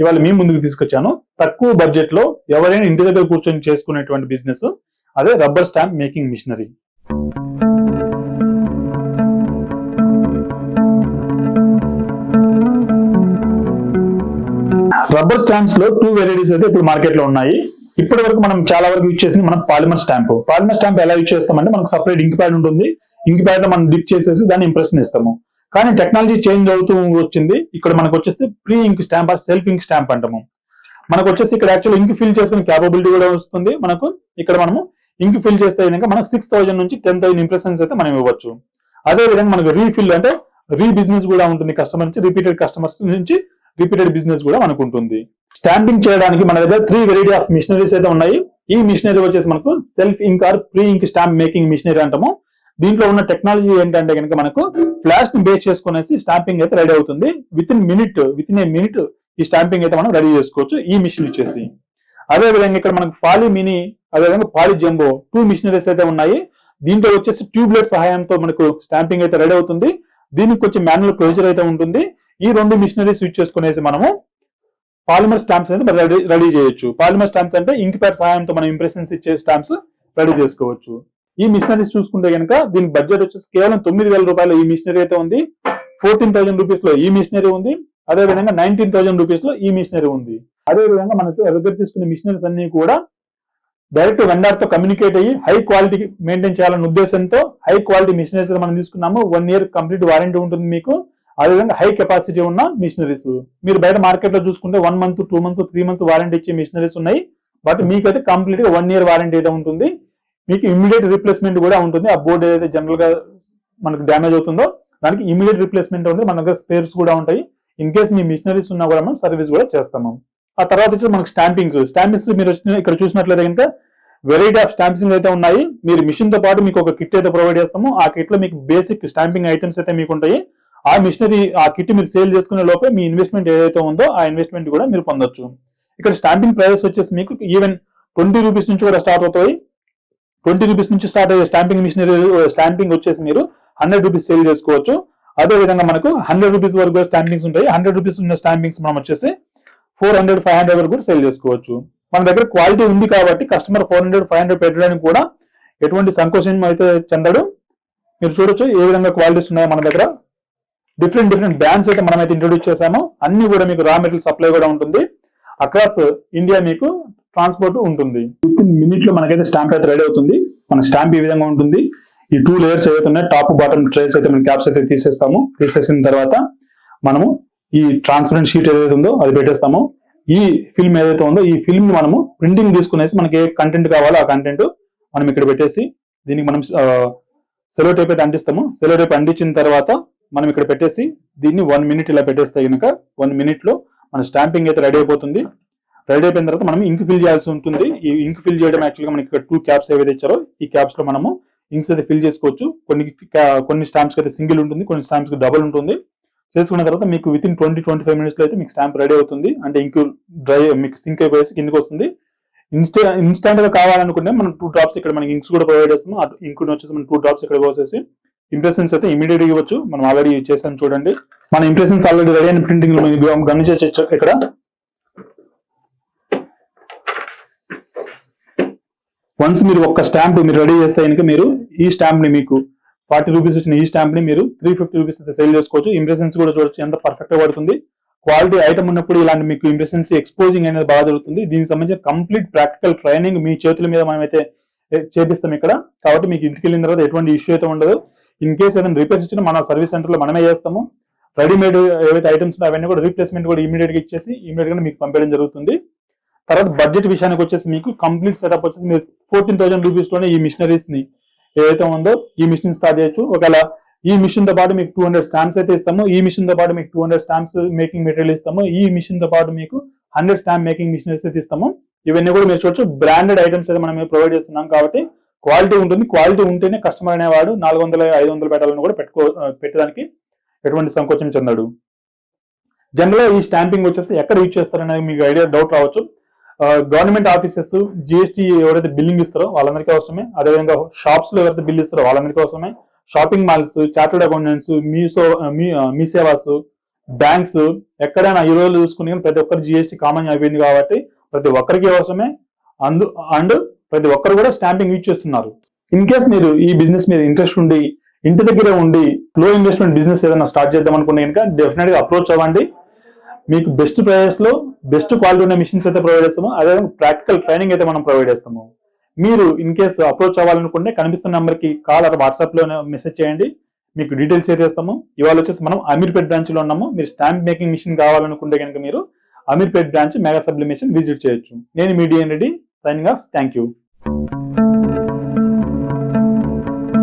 ఇవాళ మీ ముందుకు తీసుకొచ్చాను. తక్కువ బడ్జెట్ లో ఎవరైనా ఇంటి దగ్గర కూర్చొని చేసుకునేటువంటి బిజినెస్, అదే rubber stamp making machinery. Rubber stamps లో 2 వెరైటీస్ అయితే ఇప్పుడు మార్కెట్ లో ఉన్నాయి. ఇప్పటి వరకు మనం చాలా వరకు యూజ్ చేసింది మనం పాలిమర్ స్టాంప్. పాలిమర్ స్టాంప్ ఎలా యూజ్ చేస్తామంటే మనకు సపరేట్ ఇంక్ ప్యాడ్ ఉంటుంది. ఇంక్ ప్యాడ్ లో మనం డిప్ చేసేసి దాన్ని ఇంప్రెషన్ ఇస్తాము. కానీ టెక్నాలజీ చేంజ్ అవుతూ వచ్చింది. ఇక్కడ మనకు వచ్చేసి pre ink stamp or self ink stamp అంటాము. మనకు వచ్చేసి ఇక్కడ యాక్చువల్ ఇంక్ ఫిల్ చేసుకునే క్యాపబిలిటీ కూడా వస్తుంది. మనకు ఇక్కడ మనము ఇంక్ ఫిల్ చేస్తే కనుక మనకు 6,000 నుంచి 10,000 ఇంప్రెషన్స్ అయితే మనం ఇవ్వచ్చు. అదే విధంగా మనకు రీఫిల్ అంటే బిజినెస్ కూడా ఉంటుంది. కస్టమర్ నుంచి రిపీటెడ్ కస్టమర్స్ నుంచి రిపీటెడ్ బిజినెస్ కూడా మనకు ఉంటుంది. స్టాంపింగ్ చేయడానికి మన దగ్గర 3 వెరైటీ ఆఫ్ మిషనరీస్ అయితే ఉన్నాయి. ఈ మిషనరీ వచ్చేసి మనకు self ink or pre ink stamp making machinery అంటాము. దీంట్లో ఉన్న టెక్నాలజీ ఏంటంటే కనుక మనకు ఫ్లాష్ ని బేస్ చేసుకునేసి స్టాంపింగ్ అయితే రెడీ అవుతుంది. విత్ ఇన్ ఏ మినిట్ ఈ స్టాంపింగ్ అయితే మనం రెడీ చేసుకోవచ్చు ఈ మిషన్ వచ్చేసి. అదే విధంగా ఇక్కడ మనకు పాలీ మినీ, అదేవిధంగా పాలీ జంబో 2 మిషనరీస్ అయితే ఉన్నాయి. దీంట్లో వచ్చేసి ట్యూబ్లెట్ సహాయంతో మనకు స్టాంపింగ్ అయితే రెడీ అవుతుంది. దీనికి వచ్చి మాన్యువల్ క్లోజర్ అయితే ఉంటుంది. ఈ 2 మిషనరీస్ యూజ్ చేసుకునేసి మనము పాలిమర్ స్టాంప్స్ అనేది రెడీ చేయొచ్చు. పాలిమర్ స్టాంప్స్ అంటే ఇంక్ ప్యాడ్ సహాయంతో మనం ఇంప్రెషన్స్ ఇచ్చే స్టాంప్స్ రెడీ చేసుకోవచ్చు. ఈ మిషనరీస్ చూసుకుంటే కనుక దీని బడ్జెట్ వచ్చేసి కేవలం 9,000 రూపాయలు ఈ మిషనరీ అయితే ఉంది. 14,000 రూపీస్ లో ఈ మిషనరీ ఉంది. అదే విధంగా 19,000 రూపీస్ లో ఈ మిషనరీ ఉంది. అదే విధంగా మనకు దగ్గర తీసుకునే మిషనరీస్ అన్ని కూడా డైరెక్ట్ వెండర్ తో కమ్యూనికేట్ అయ్యి హై క్వాలిటీ మెయింటైన్ చేయాలనే ఉద్దేశంతో హై క్వాలిటీ మిషనరీస్ మనం తీసుకున్నాము. 1 year కంప్లీట్ వారంటీ ఉంటుంది మీకు. అదేవిధంగా హై కెపాసిటీ ఉన్న మిషనరీస్ మీరు బయట మార్కెట్ లో చూసుకుంటే 1 month, 2 months, 3 months వారంటీ ఇచ్చే మిషనరీస్ ఉన్నాయి. బట్ మీకైతే కంప్లీట్ గా 1 year వారంటీ అయితే ఉంటుంది. మీకు ఇమీడియట్ రీప్లేస్మెంట్ కూడా ఉంటుంది. ఆ బోర్డు ఏదైతే జనరల్ గా మనకు డ్యామేజ్ అవుతుందో దానికి ఇమీడియట్ రీప్లేస్మెంట్ ఉంటుంది. మన దగ్గర స్పేర్స్ కూడా ఉంటాయి. ఇన్ కేస్ మీ మిషనరీస్ ఉన్నా కూడా మనం సర్వీస్ కూడా చేస్తాము. ఆ తర్వాత వచ్చి మనకు స్టాంపింగ్స్ మీరు ఇక్కడ చూసినట్లయితే కనుక వెరైటీ ఆఫ్ స్టాంపింగ్స్ అయితే ఉన్నాయి. మీరు మిషన్ తో పాటు మీకు ఒక కిట్ అయితే ప్రొవైడ్ చేస్తాము. ఆ కిట్ లో మీకు బేసిక్ స్టాంపింగ్ ఐటమ్స్ అయితే మీకు ఉంటాయి. ఆ మిషనరీ ఆ కిట్ మీరు సేల్ చేసుకునే లోపే మీ ఇన్వెస్ట్మెంట్ ఏదైతే ఉందో ఆ ఇన్వెస్ట్మెంట్ కూడా మీరు పొందొచ్చు. ఇక్కడ స్టాంపింగ్ ప్రైస్ వచ్చేసి మీకు ఈవెన్ 20 రూపీస్ నుంచి కూడా స్టార్ట్ అవుతాయి. 20 రూపీస్ నుంచి స్టార్ట్ అయ్యే స్టాంపింగ్ మిషనరీ స్టాంపింగ్ వచ్చేసి మీరు 100 రూపీస్ సేల్ చేసుకోవచ్చు. అదే విధంగా మనకు 100 రూపీస్ వరకు స్టాంపింగ్స్ ఉంటాయి. 100 రూపీస్ ఉన్న స్టాంపింగ్స్ మనం వచ్చేసి 400, 500 వరకు సేల్ చేసుకోవచ్చు. మన దగ్గర క్వాలిటీ ఉంది కాబట్టి కస్టమర్ 400, 500 పెట్టడానికి కూడా ఎటువంటి సంకోచం అయితే చెందడు. మీరు చూడొచ్చు ఏ విధంగా క్వాలిటీస్ ఉన్నాయో మన దగ్గర. డిఫరెంట్ బ్రాండ్స్ అయితే మనం అయితే ఇంట్రొడ్యూస్ చేసాము. అన్ని కూడా మీకు రా మెటీరియల్ సప్లై కూడా ఉంటుంది. అక్రాస్ ఇండియా మీకు ట్రాన్స్పోర్ట్ ఉంటుంది. విత్ ఇన్ మినిట్ లో మనకైతే స్టాంప్ అయితే రెడీ అవుతుంది. మన స్టాంప్ ఈ విధంగా ఉంటుంది. ఈ 2 లేయర్స్ ఏవైతే ఉన్నాయో టాప్ బాటమ్ ట్రేస్ అయితే మనం క్యాప్స్ అయితే తీసేస్తాము. తీసేసిన తర్వాత మనము ఈ ట్రాన్స్పరెంట్ షీట్ ఏదైతే ఉందో అది పెట్టేస్తాము. ఈ ఫిల్మ్ ఏదైతే ఉందో ఈ ఫిల్మ్ మనము ప్రింటింగ్ తీసుకునేసి మనకి ఏ కంటెంట్ కావాలో ఆ కంటెంట్ మనం ఇక్కడ పెట్టేసి దీనికి మనం సెలో టేప్ అయితే అంటిస్తాము. సెలో టేప్ అంటించిన తర్వాత మనం ఇక్కడ పెట్టేసి దీన్ని 1 minute ఇలా పెట్టేస్తే కనుక 1 minute లో మన స్టాంపింగ్ అయితే రెడీ అయిపోతుంది. రెడీ అయిపోయిన తర్వాత మనం ఇంక్ ఫిల్ చేయాల్సి ఉంటుంది. ఈ ఇంక్ ఫిల్ చేయడం యాక్చువల్గా మనకి ఇక్కడ 2 క్యాప్స్ ఏవైతే ఇచ్చారో ఈ క్యాప్స్ లో మనము ఇంక్స్ అయితే ఫిల్ చేసుకోవచ్చు. కొన్ని స్టాంప్స్ అయితే సింగిల్ ఉంటుంది, కొన్ని స్టాంప్స్ డబుల్ ఉంటుంది. చేసుకున్న తర్వాత మీకు విత్ ఇన్ 20-25 minutes లో అయితే మీకు స్టాంప్ రెడీ అవుతుంది. అంటే ఇంక్ డ్రై మీకు సింక్ అయిపోయేసి కిందకి వస్తుంది. ఇన్స్టాంట్ గా కావాలనుకుంటే మనం 2 drops ఇక్కడ మనకి ఇంక్స్ కూడా ప్రొవైడ్ చేస్తాము. ఇంక్ వచ్చేసి మనం 2 drops ఇక్కడ పోసేసి ఇంప్రెషన్స్ అయితే ఇమీడియట్ గా ఇవ్వచ్చు. మనం ఆల్రెడీ చేసాను చూడండి. మన ఇంప్రెషన్స్ ఆల్రెడీ రెడీ అయిన ప్రింటింగ్ లో గమనించవచ్చు. ఇక్కడ వన్స్ మీరు ఒక్క స్టాంప్ మీరు రెడీ చేస్తే కనుక మీరు ఈ స్టాంప్ ని మీకు 40 రూపీస్ వచ్చిన ఈ స్టాంప్ ని మీరు 350 రూపీస్ అయితే సేల్ చేసుకోవచ్చు. ఇంప్రెషన్స్ కూడా చూడొచ్చు ఎంత పర్ఫెక్ట్ గా పడుతుంది. క్వాలిటీ ఐటమ్ ఉన్నప్పుడు ఇలాంటి మీకు ఇంప్రెషన్స్ ఎక్స్పోజింగ్ అనేది బాగా జరుగుతుంది. దీనికి సంబంధించిన కంప్లీట్ ప్రాక్టికల్ ట్రైనింగ్ మీ చేతుల మీద మనం అయితే చేపిస్తాం ఇక్కడ. కాబట్టి మీకు ఇంటికి వెళ్ళిన తర్వాత ఎటువంటి ఇష్యూ అయితే ఉండదు. ఇన్ కేస్ ఏదైనా రిపేర్స్ ఇచ్చినా మన సర్వీస్ సెంటర్ లో మనమే చేస్తాము. రెడీమేడ్ ఏవైతే ఐటమ్స్ అవన్నీ కూడా రీప్లేస్మెంట్ కూడా ఇమీడియట్ గా ఇచ్చేసి ఇమీడియట్ గా మీకు పంపించడం జరుగుతుంది. తర్వాత బడ్జెట్ విషయానికి వచ్చేసి మీకు కంప్లీట్ సెటప్ వచ్చేసి మీరు 14,000 రూపీస్ లోనే ఈ మిషనరీస్ ని ఏదైతే ఉందో ఈ మిషన్ స్టార్ట్ చేయొచ్చు. ఒకవేళ ఈ మిషన్ తో పాటు మీకు 200 స్టాంప్స్ అయితే ఇస్తాము. ఈ మిషన్ తో పాటు మీకు 200 స్టాంప్స్ మేకింగ్ మెటీరియల్ ఇస్తాము. ఈ మిషన్ తో పాటు మీకు 100 స్టాంప్ మేకింగ్ మిషనరీస్ అయితే ఇస్తాము. ఇవన్నీ కూడా మీరు చూడొచ్చు. బ్రాండెడ్ ఐటమ్స్ అయితే మనం ప్రొవైడ్ చేస్తున్నాం కాబట్టి క్వాలిటీ ఉంటుంది. క్వాలిటీ ఉంటేనే కస్టమర్ అనేవాడు 400, 500 పెట్టాలని కూడా పెట్టడానికి ఎటువంటి సంకోచం చెందాడు. జనరల్ గా ఈ స్టాంపింగ్ వచ్చేసి ఎక్కడ యూజ్ చేస్తారనేది మీకు ఐడియా డౌట్ రావచ్చు. గవర్నమెంట్ ఆఫీసెస్, జిఎస్టీ ఎవరైతే బిల్లింగ్ ఇస్తారో వాళ్ళందరికీ అవసరమే. అదేవిధంగా షాప్స్ లో ఎవరైతే బిల్ ఇస్తారో వాళ్ళందరికీ అవసరమే. షాపింగ్ మాల్స్, చార్టర్డ్ అకౌంటెంట్స్, మీ సేవాస్, బ్యాంక్స్ ఎక్కడైనా ఈ రోజు చూసుకుని ప్రతి ఒక్కరు జిఎస్టీ కామన్ అయిపోయింది కాబట్టి ప్రతి ఒక్కరికి అవసరమే. అండ్ ప్రతి ఒక్కరు కూడా స్టాంపింగ్ యూజ్ చేస్తున్నారు. ఇన్ కేస్ మీరు ఈ బిజినెస్ మీద ఇంట్రెస్ట్ ఉండి ఇంటి దగ్గరే ఉండి లో ఇన్వెస్ట్మెంట్ బిజినెస్ ఏదైనా స్టార్ట్ చేద్దాం అనుకుంటే కనుక డెఫినెట్ గా అప్రోచ్ అవ్వండి. మీకు బెస్ట్ ప్రైజెస్ లో బెస్ట్ క్వాలిటీ ఉన్న మిషన్స్ అయితే ప్రొవైడ్ చేస్తాము. అదేవిధంగా ప్రాక్టికల్ ట్రైనింగ్ అయితే మనం ప్రొవైడ్ చేస్తాము. మీరు ఇన్ కేస్ అప్రోచ్ అవ్వాలనుకుంటే కనిపిస్తున్న నెంబర్ కి కాల్ ఆర్ వాట్సాప్ లో మెసేజ్ చేయండి, మీకు డీటెయిల్స్ షేర్ చేస్తాము. ఇవాళ వచ్చేసి మనం అమీర్పేట్ బ్రాంచ్ లో ఉన్నాము. మీరు స్టాంప్ మేకింగ్ మిషన్ కావాలనుకుంటే కనుక మీరు Ameerpet branch mega sublimation visit చేయొచ్చు. నేను మీ DN Reddy, signing off. Thank you.